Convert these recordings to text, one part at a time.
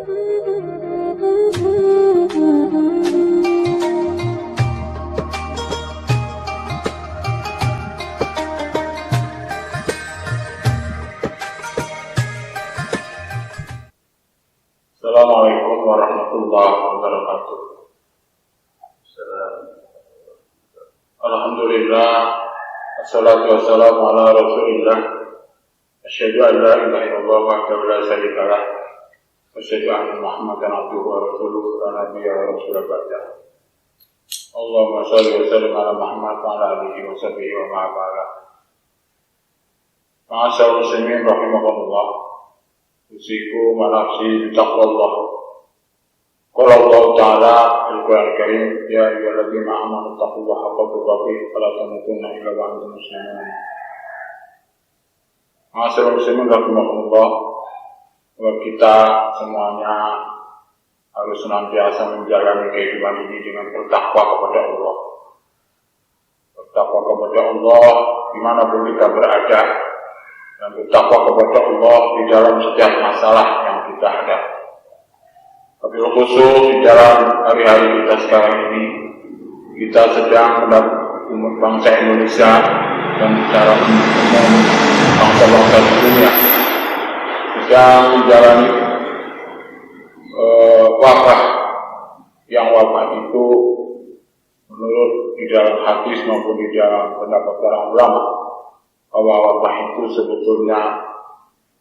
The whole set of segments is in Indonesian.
Assalamualaikum warahmatullahi wabarakatuh. Alhamdulillah, wassalatu wassalamu ala rasulillah. Asyhadu an la ilaha illallah wahdahu la syarika lah, wa asyhadu anna Muhammadan abduhu wa rasuluhu la nabiyya wa rasula ba'dah. Allahumma shalli wa sallim ala Muhammad wa ala alihi wa sahbihi wa ma ba'da. Ma'asyiral muslimin rahimakumullah. Usiku manafsi bitaqwallah. Qala Allah Ta'ala fil Qur'anil Karim, ya ayyuhalladzina amanu taqullaha haqqa tuqatih wa la tamutunna illa wa antum muslimun. Ma'asyiral muslimin rahimakumullah, bahwa kita semuanya harus senantiasa menjalani kehidupan ini dengan bertakwa kepada Allah. Bertakwa kepada Allah dimanapun kita berada, dan bertakwa kepada Allah di dalam setiap masalah yang kita hadapi. Tapi khusus di dalam hari-hari kita sekarang ini, kita sedang umat bangsa Indonesia dan secara umum bangsa-bangsa di dunia sedang menjalani wabah, yang wabah itu menurut di dalam hadis maupun di dalam pendapat para ulama, bahwa wabah itu sebetulnya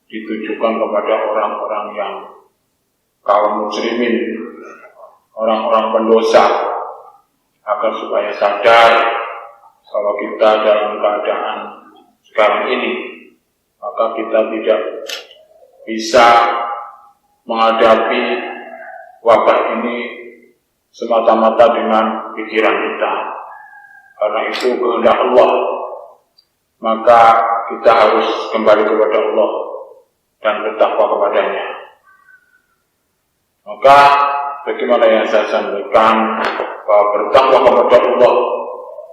ditujukan kepada orang-orang yang kaum muslimin, orang-orang pendosa, agar supaya sadar kalau kita dalam keadaan sekarang ini, maka kita tidak bisa menghadapi wabah ini semata-mata dengan pikiran kita, karena itu kehendak Allah. Maka kita harus kembali kepada Allah dan bertakwa kepadanya. Maka bagaimana yang saya sampaikan, bahwa bertakwa kepada Allah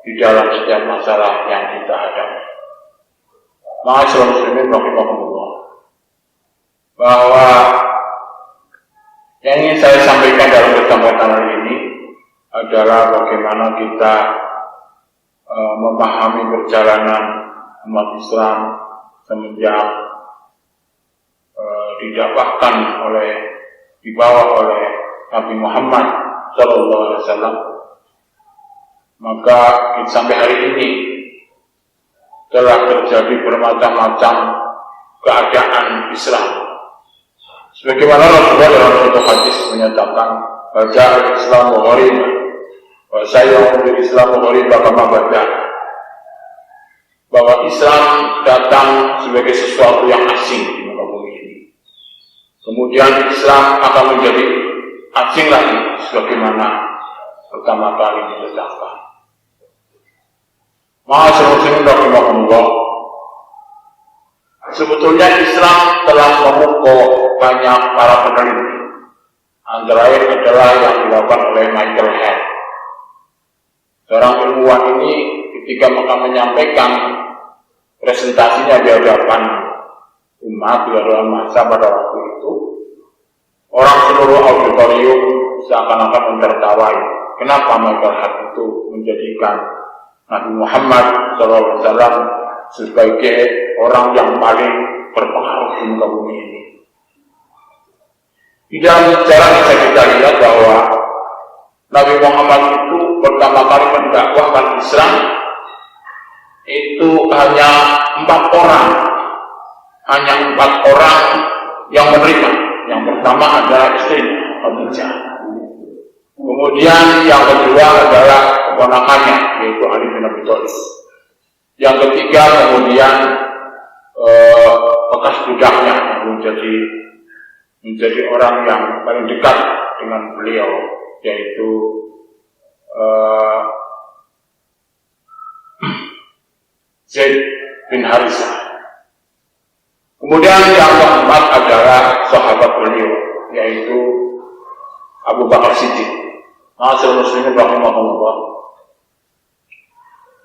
di dalam setiap masalah yang kita hadapi. Ma'asyiral muslimin rahimakumullah, bahwa yang ingin saya sampaikan dalam kesempatan hari ini adalah bagaimana kita memahami perjalanan umat Islam semenjak didakwahkan dibawa oleh Nabi Muhammad SAW. Maka sampai hari ini telah terjadi bermacam-macam keadaan Islam. Sebagaimana Rasulullah dalam suatu hadis menyatakan, baca Islam ghariban wa sayyidul Islam ghariban kama bada, bahwa Islam datang sebagai sesuatu yang asing di muka bumi ini. Kemudian Islam akan menjadi asing lagi sebagaimana pertama kali diletakkan. Ma'asyiral muslimin rahimakumullah, sebetulnya Islam telah memukul banyak para peneliti. Antara lain adalah yang dilakukan oleh Michael Held. Seorang ilmuwan ini ketika menyampaikan presentasinya di hadapan umat, di hadapan massa pada waktu itu, orang seluruh auditorium seakan-akan menertawai. Kenapa Michael Hart itu menjadikan Nabi Muhammad SAW sebagai orang yang paling berpengaruh di muka bumi ini? Di dalam sejarah bisa kita lihat bahwa Nabi Muhammad itu pertama kali mendakwahkan Islam itu hanya 4 orang, yang menerima. Yang pertama adalah istrinya, Khadijah. Kemudian yang kedua adalah keponakannya, yaitu Ali bin Abi Thalib. Yang ketiga kemudian bekas budaknya yang menjadi orang yang paling dekat dengan beliau, yaitu Zaid bin Harithah. Kemudian yang keempat adalah sahabat beliau, yaitu Abu Bakar Siddiq. Ma'asyiral muslimin rahimahumullah,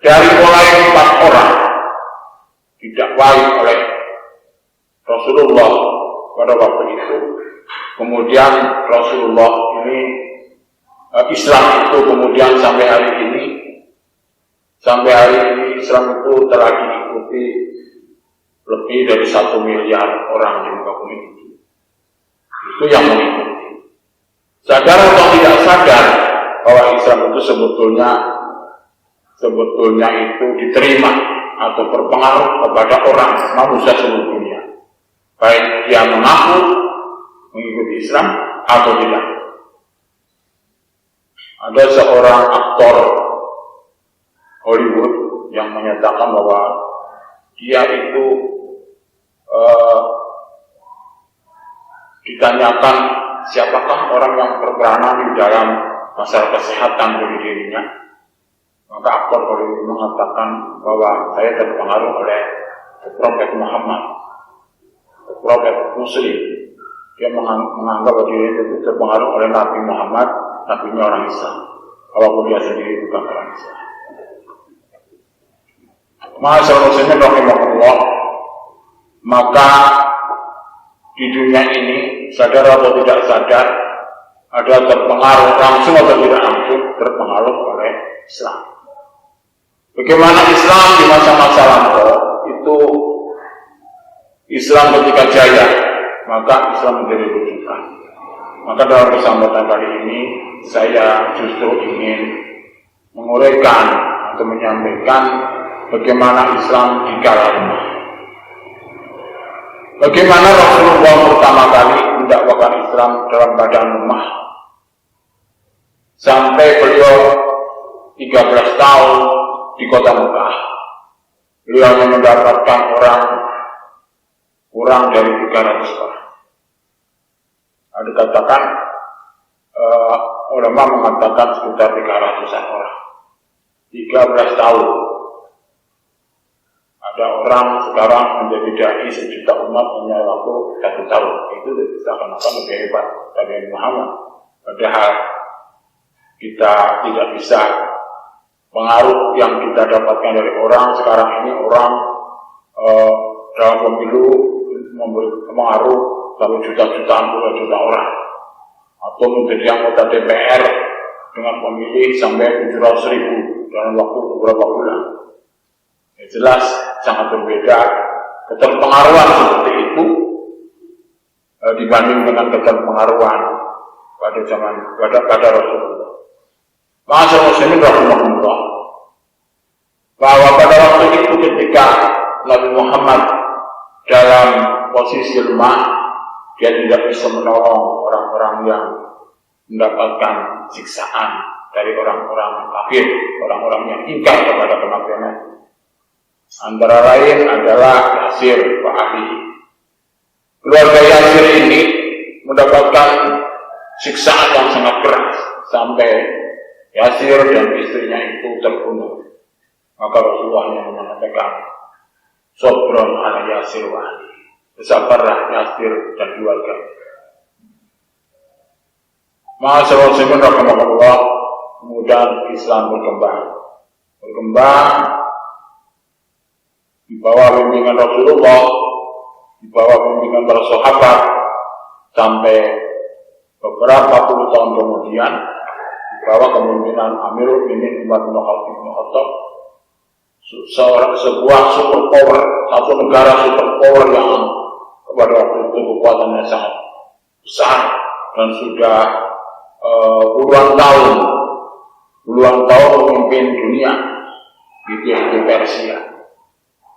dari mulai 4 orang didakwai oleh Rasulullah pada waktu itu, Kemudian Rasulullah ini Islam itu kemudian sampai hari ini Islam itu telah diikuti lebih dari 1 miliar orang di muka bumi ini. Itu yang mengikuti. Sadar atau tidak sadar bahwa Islam itu sebetulnya itu diterima atau berpengaruh kepada orang manusia seluruh dunia, baik dia mengaku mengikuti Islam atau tidak. Ada seorang aktor Hollywood yang menyatakan bahwa dia itu ditanyakan siapakah orang yang berperanan di dalam masalah kesehatan bagi dirinya, maka aktor Hollywood mengatakan bahwa saya terpengaruh oleh Prophet Muhammad, Prophet Muslim. Dia menganggap bahwa dirinya itu terpengaruh oleh Nabi Muhammad, nabinya orang Islam, walaupun dia sendiri bukan orang Islam. Masyaallah muslimin rahimahullah, maka di dunia ini sadar atau tidak sadar ada terpengaruh langsung atau tidak langsung terpengaruh oleh Islam. Bagaimana Islam di masa-masa lampau itu, Islam ketika jaya, maka Islam menjadi rujukan. Maka dalam kesempatan kali ini saya justru ingin menguraikan atau menyampaikan bagaimana Islam di kala ini. Bagaimana Rasulullah pertama kali mendakwakan Islam dalam keadaan lemah, sampai beliau 13 tahun di kota Mekah. Beliau hanya mendapatkan orang kurang dari 300 orang. Ada katakan ulama mengatakan sekitar 300-an orang. 13 tahun. Ada orang sekarang menjadi dai 1 juta umat hanya waktu 1 tahun. Itu seakan-akan lebih hebat dari Muhammad. Padahal kita tidak bisa pengaruh yang kita dapatkan dari orang sekarang ini. Orang dalam pemilu memberi pengaruh sampai juta-jutaan, puluhan juta orang, atau menjadi anggota DPR dengan pemilih sampai 700.000 dalam waktu beberapa bulan. Ya, jelas sangat berbeda keterpengaruhan seperti itu dibanding dengan keterpengaruhan pada Rasulullah. Masyaallah muslimin rahimahullah, bahwa pada waktu itu ketika Nabi Muhammad dalam posisi lemah, dia tidak bisa menolong orang-orang yang mendapatkan siksaan dari orang-orang kafir, orang-orang yang ingkar kepada kenabian. Antara lain adalah Yasir wa Ali. Keluarga Yasir ini mendapatkan siksaan yang sangat keras sampai Yasir dan istrinya itu terbunuh. Maka Rasulullah yang mengatakan, Sobron ala Yasir wa Ali, bersabarlah Yasir dan keluarga. Masyaallah muslimin rahimahullah, kemudian Islam berkembang di bawah bimbingan Rasulullah, di bawah bimbingan para sahabat, sampai beberapa puluh tahun kemudian di bawah kepemimpinan Amirul Mukminin Umar bin Khattab, sebuah superpower, satu negara superpower yang pada waktu itu kekuatannya sangat besar dan sudah puluhan tahun memimpin dunia, yaitu Persia.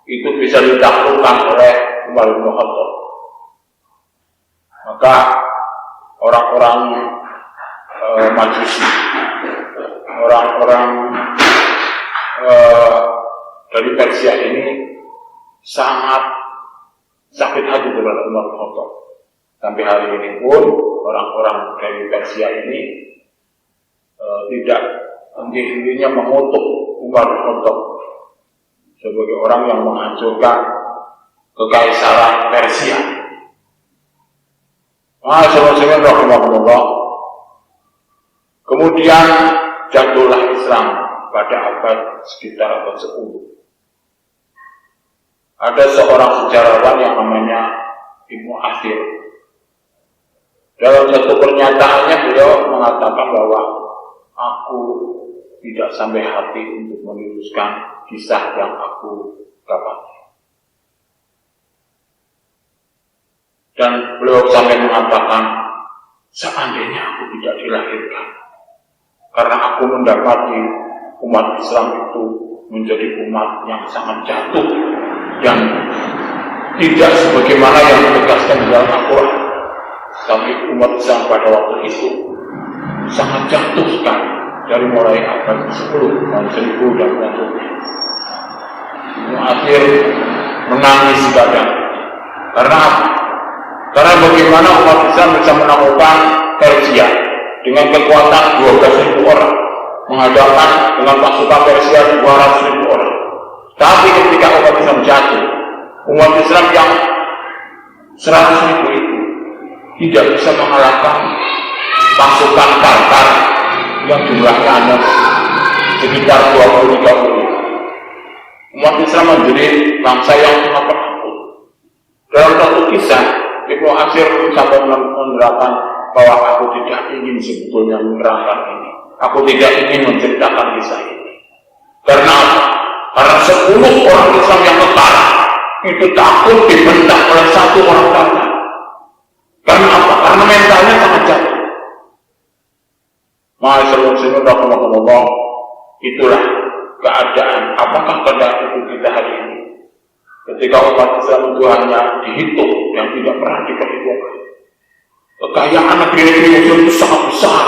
Itu bisa ditaklukkan oleh Umar bin Khattab. Maka orang-orang Majusi, orang-orang dari Persia ini sangat sakit hati terhadap Umar bin Khattab. Sampai hari ini pun orang-orang dari Persia ini tidak henti-hentinya mengutuk Umar bin Khattab sebagai orang yang menghancurkan kekaisaran Persia. Masyaallah rahimahullah. Kemudian jatuhlah Islam pada abad sekitar abad 10. Ada seorang sejarawan yang namanya Ibnu Athir. Dalam satu pernyataannya beliau mengatakan bahwa aku tidak sampai hati untuk meneruskan kisah yang aku dapati. Dan beliau sampai mengatakan, seandainya aku tidak dilahirkan, karena aku mendapati umat Islam itu menjadi umat yang sangat jatuh dan tidak sebagaimana yang ditegaskan di dalam Al-Quran. Tapi umat Islam pada waktu itu sangat jatuh sekali dari mulai abad 10 tahun 1000 dan seterusnya. Akhir menangis badan. Karena apa? Karena bagaimana umat Islam bisa menaklukkan Persia dengan kekuatan 12.000 orang menghadapkan dengan pasukan Persia 200.000 orang. Tapi ketika umat Islam jatuh, umat Islam yang 100.000 itu tidak bisa mengalahkan pasukan Tartar yang jumlahnya hanya sekitar 20-30. Umat Islam menjadi bangsa yang sangat penakut. Dalam satu kisah, Ibnu Atsir sampai menerangkan bahwa aku tidak ingin sebetulnya menerangkan ini. Aku tidak ingin menceritakan kisah ini. Karena apa? Karena 10 orang Islam yang ketara itu takut dibentak oleh satu orang Tartar. Karena apa? Karena mentalnya sangat jatuh. Ma'asyiral muslimin rahimakumullah, itulah keadaan. Apakah pada itu kita hari ini? Ketika umat Islam itu hanya dihitung yang tidak pernah diperhitungkan. Kekayaan negeri-negeri Muslim itu sangat besar.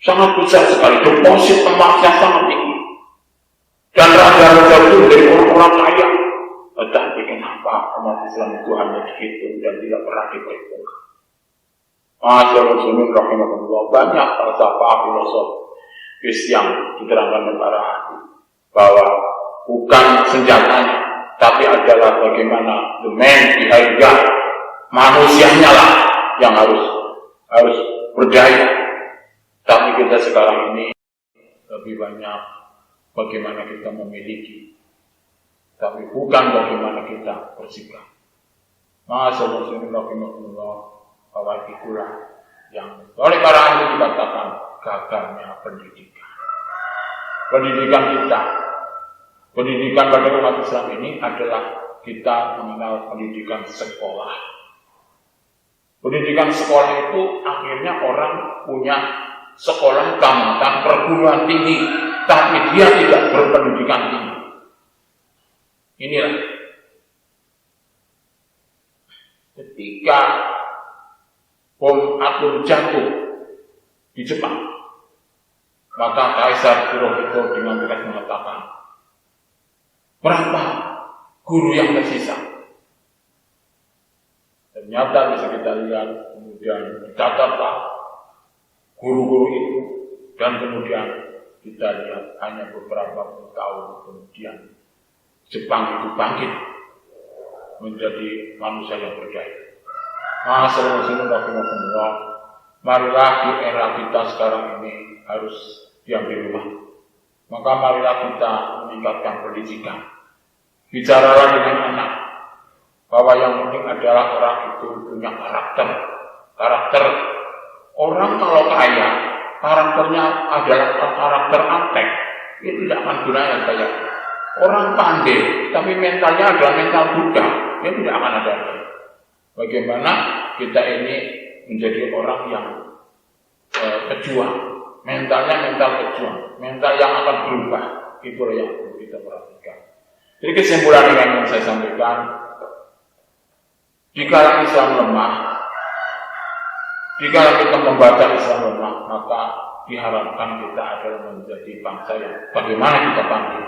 Sangat besar sekali. Deposit emasnya sangat tinggi. Dan raja-raja itu dari orang-orang kaya. Tetapi kenapa umat Islam itu hanya dihitung dan tidak pernah diperhitungkan? Ma'asyiral muslimin rahimakumullah, banyak falsafah filosofis yang diterangkan oleh para ahli bahwa bukan senjatanya, tapi adalah bagaimana the man behind God, manusianya lah yang harus berdaya. Tapi kita sekarang ini lebih banyak bagaimana kita memiliki, tapi bukan bagaimana kita bersikap. Ma'asyiral muslimin rahimakumullah, bahwa itulah yang oleh para ahli dikatakan gagalnya pendidikan. Pendidikan pada umat Islam ini adalah kita mengenal pendidikan sekolah. Pendidikan sekolah itu akhirnya orang punya sekolah tamatan perguruan tinggi, tapi dia tidak berpendidikan tinggi. Inilah ketika bom atom jatuh di Jepang, maka Kaisar Hirohito dengan tegas mengatakan, berapa guru yang tersisa? Ternyata bisa kita lihat, kemudian dicatatlah guru-guru itu, dan kemudian kita lihat hanya beberapa puluh tahun kemudian Jepang itu bangkit menjadi manusia yang berdaya. Ma'asyiral muslimin rahimakumullah, marilah di era kita sekarang ini harus diam di rumah. Maka marilah kita meningkatkan pendidikan. Bicaralah dengan anak bahwa yang penting adalah orang itu punya karakter. Karakter orang kalau kaya, karakternya adalah karakter antek, itu tidak akan gunanya kaya. Orang pandai, tapi mentalnya adalah mental Buddha, itu tidak akan ada. Bagaimana kita ini menjadi orang yang pejuang, mentalnya mental pejuang, mental yang akan berubah, itulah yang perlu kita perhatikan. Jadi kesimpulan yang saya sampaikan, jika Islam lemah, jika kita membaca Islam lemah, maka diharapkan kita adalah menjadi bangsa yang bagaimana kita bangkit.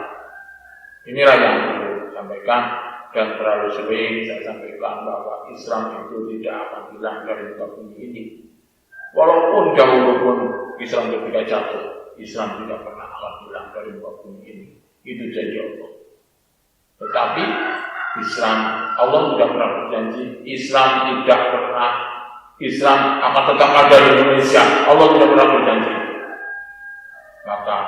Inilah yang perlu disampaikan. Dan terlalu sering saya sampaikan bahwa Islam itu tidak akan hilang dari muka bumi ini. Walaupun dahulu pun Islam ketika jatuh, Islam tidak pernah akan hilang dari muka bumi ini. Itu janji Allah. Tetapi Islam, Allah tidak pernah berjanji Islam akan tetap ada di Indonesia. Allah tidak pernah berjanji. Maka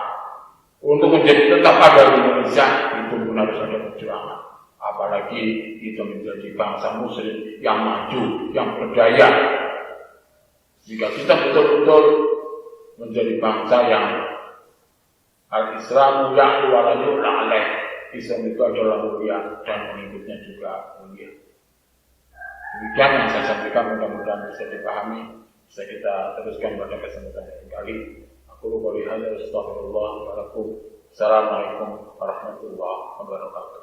untuk menjadi tetap ada di Indonesia itu pun harus ada perjuangan. Apalagi kita menjadi bangsa muslim yang maju, yang berdaya. Jika kita betul-betul menjadi bangsa yang al-Islamu ya'lu wa la yu'la alaih, Islam itu adalah mulia dan pengikutnya juga mulia. Demikian yang saya sampaikan, mudah-mudahan bisa dipahami, bisa kita teruskan pada kesempatan lain kali. Aku qouli hadza astaghfirullah wa lakum. Assalamualaikum warahmatullahi wabarakatuh.